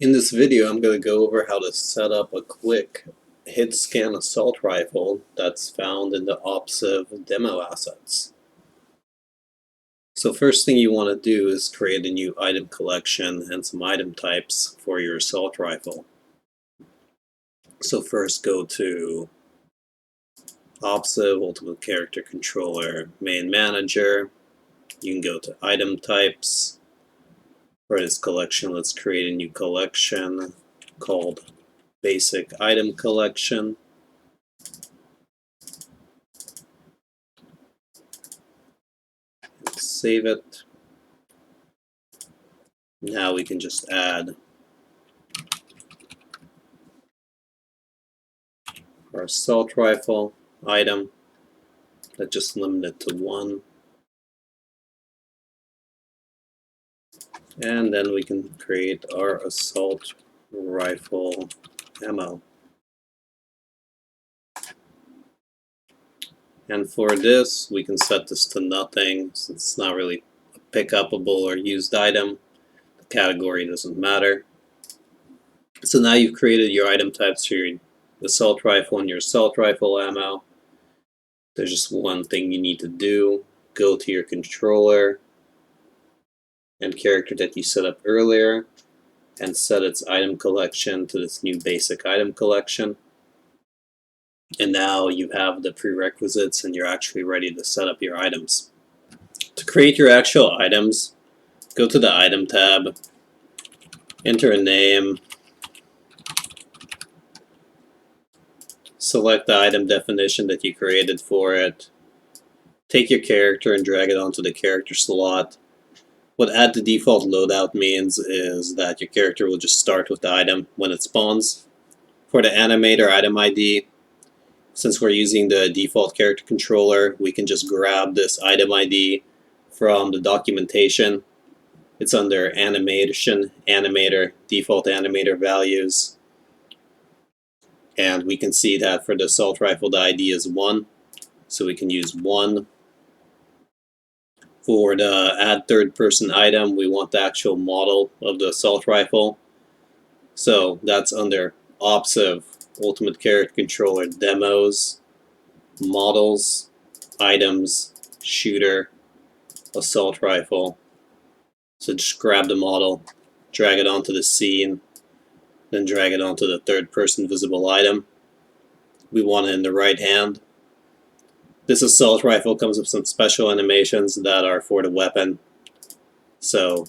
In this video, I'm going to go over how to set up a quick hit scan assault rifle that's found in the Opsive demo assets. So first thing you want to do is create a new item collection and some item types for your assault rifle. So first go to Opsive, Ultimate Character Controller, Main Manager. You can go to Item Types. For this collection, let's create a new collection called Basic Item Collection. Save it. Now we can just add our assault rifle item that just limited to 1. And then we can create our assault rifle ammo. And for this, we can set this to nothing since it's not really a pick-upable or used item. The category doesn't matter. So now you've created your item types for your assault rifle and your assault rifle ammo. There's just one thing you need to do. Go to your controller and character that you set up earlier and set its item collection to this new basic item collection. And now you have the prerequisites and you're actually ready to set up your items. To create your actual items, go to the item tab, enter a name, select the item definition that you created for it, take your character and drag it onto the character slot. What add to default loadout means is that your character will just start with the item when it spawns. For the animator item ID, since we're using the default character controller, we can just grab this item ID from the documentation. It's under animation, animator, default animator values. And we can see that for the assault rifle, the ID is 1. So we can use 1. For the add third person item, we want the actual model of the assault rifle. So that's under Opsive, Ultimate Character Controller, Demos, Models, Items, Shooter, Assault Rifle. So just grab the model, drag it onto the scene, then drag it onto the third person visible item. We want it in the right hand. This assault rifle comes with some special animations that are for the weapon. So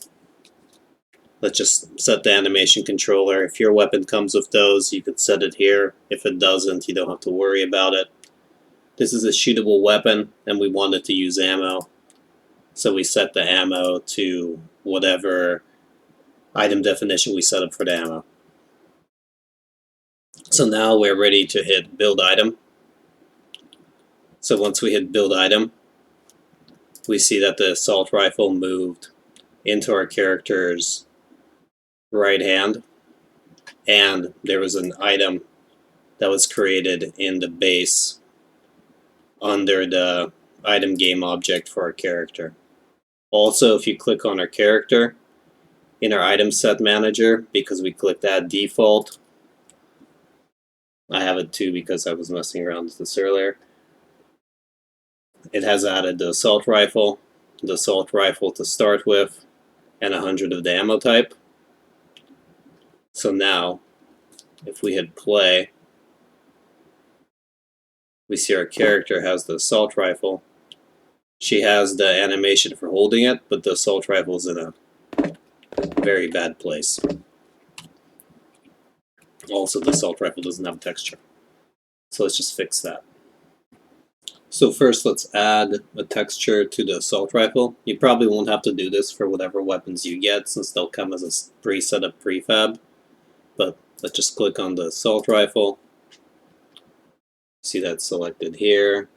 let's just set the animation controller. If your weapon comes with those, you could set it here. If it doesn't, you don't have to worry about it. This is a shootable weapon, and we want it to use ammo. So we set the ammo to whatever item definition we set up for the ammo. So now we're ready to hit build item. So once we hit build item, we see that the assault rifle moved into our character's right hand, and there was an item that was created in the base under the item game object for our character. Also, if you click on our character in our item set manager, because we clicked add default, I have it too because I was messing around with this earlier, it has added the assault rifle to start with, and 100 of the ammo type. So now, if we hit play, we see our character has the assault rifle. She has the animation for holding it, but the assault rifle is in a very bad place. Also, the assault rifle doesn't have texture. So let's just fix that. So first, let's add a texture to the assault rifle. You probably won't have to do this for whatever weapons you get, since they'll come as a preset of prefab. But let's just click on the assault rifle. See that selected here.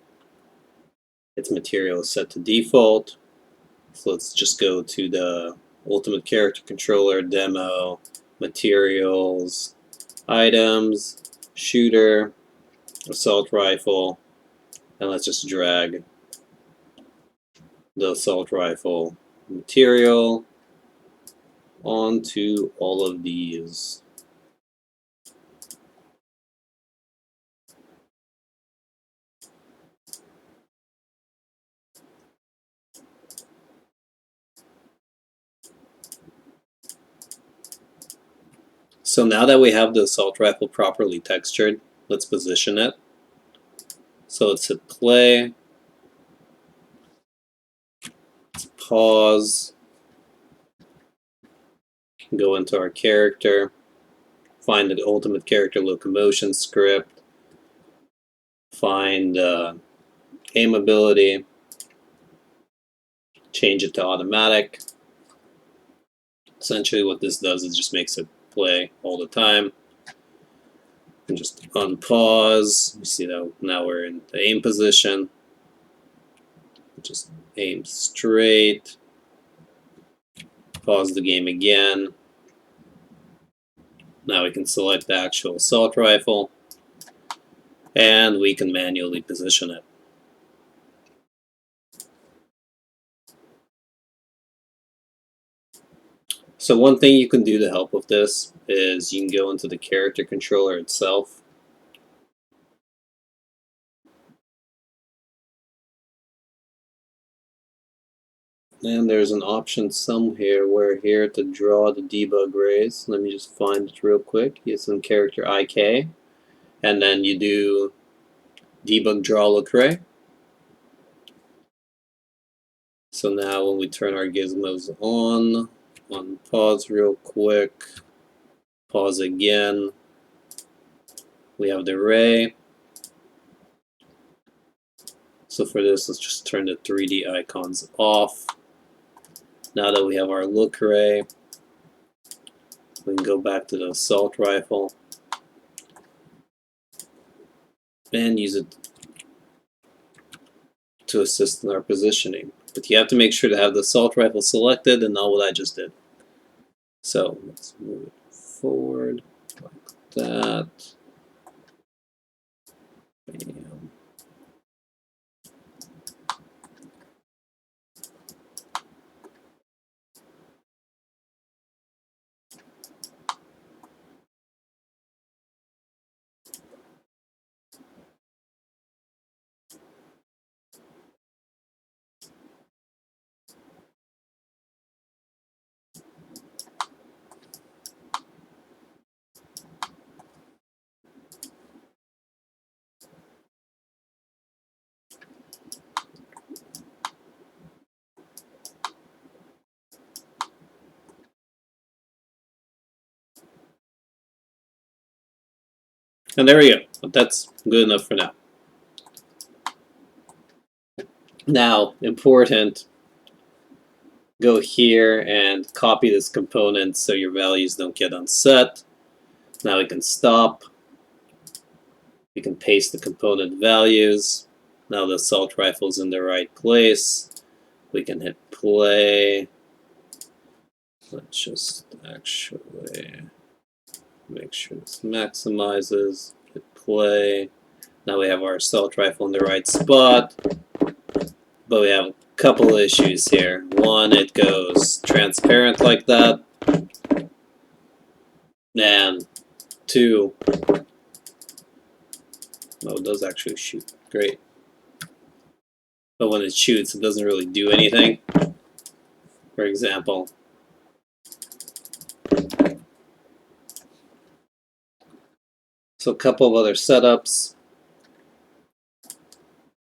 Its material is set to default. So let's just go to the Ultimate Character Controller, Demo, Materials, Items, Shooter, Assault Rifle, and let's just drag the assault rifle material onto all of these. So now that we have the assault rifle properly textured, let's position it. So let's hit play, pause, go into our character, find the ultimate character locomotion script, find aim ability, change it to automatic. Essentially what this does is just makes it play all the time. And just unpause. You see that now we're in the aim position. Just aim straight. Pause the game again. Now we can select the actual assault rifle, and we can manually position it. So one thing you can do to help with this is you can go into the character controller itself. And there's an option somewhere where here to draw the debug rays. Let me just find it real quick. It's in character IK. And then you do debug draw look ray. So now when we turn our gizmos on pause real quick, pause again, we have the ray. So for this, let's just turn the 3D icons off. Now that we have our look ray, we can go back to the assault rifle and use it to assist in our positioning. But you have to make sure to have the assault rifle selected and not what I just did. So let's move it forward like that. Bam. And there we go. But that's good enough for now. Now, important, go here and copy this component so your values don't get unset. Now we can stop. We can paste the component values. Now the assault rifle is in the right place. We can hit play. Let's just actually make sure this maximizes. Hit play. Now we have our assault rifle in the right spot. But we have a couple issues here. One, it goes transparent like that. And two, oh, it does actually shoot. Great. But when it shoots, it doesn't really do anything. For example, so a couple of other setups.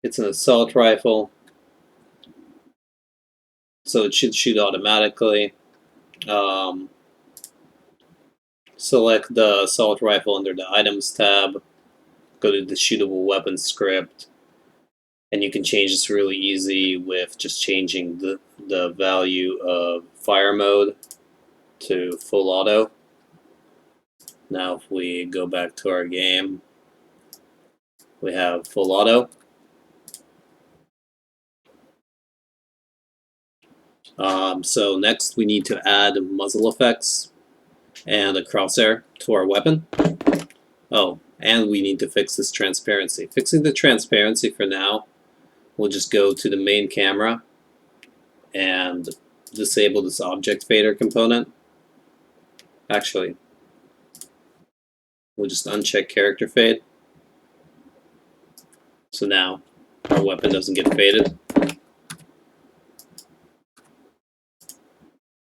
It's an assault rifle, so it should shoot automatically. Select the assault rifle under the items tab, go to the shootable weapon script, and you can change this really easy with just changing the value of fire mode to full auto. Now if we go back to our game, we have full auto. So next we need to add muzzle effects and a crosshair to our weapon. Oh, and we need to fix this transparency. Fixing the transparency for now, we'll just go to the main camera and disable this object fader component. Actually, we'll just uncheck character fade. So now our weapon doesn't get faded.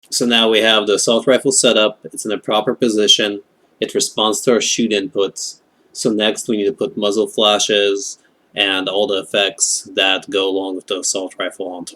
So now we have the assault rifle set up, it's in a proper position, it responds to our shoot inputs. So next we need to put muzzle flashes and all the effects that go along with the assault rifle onto it.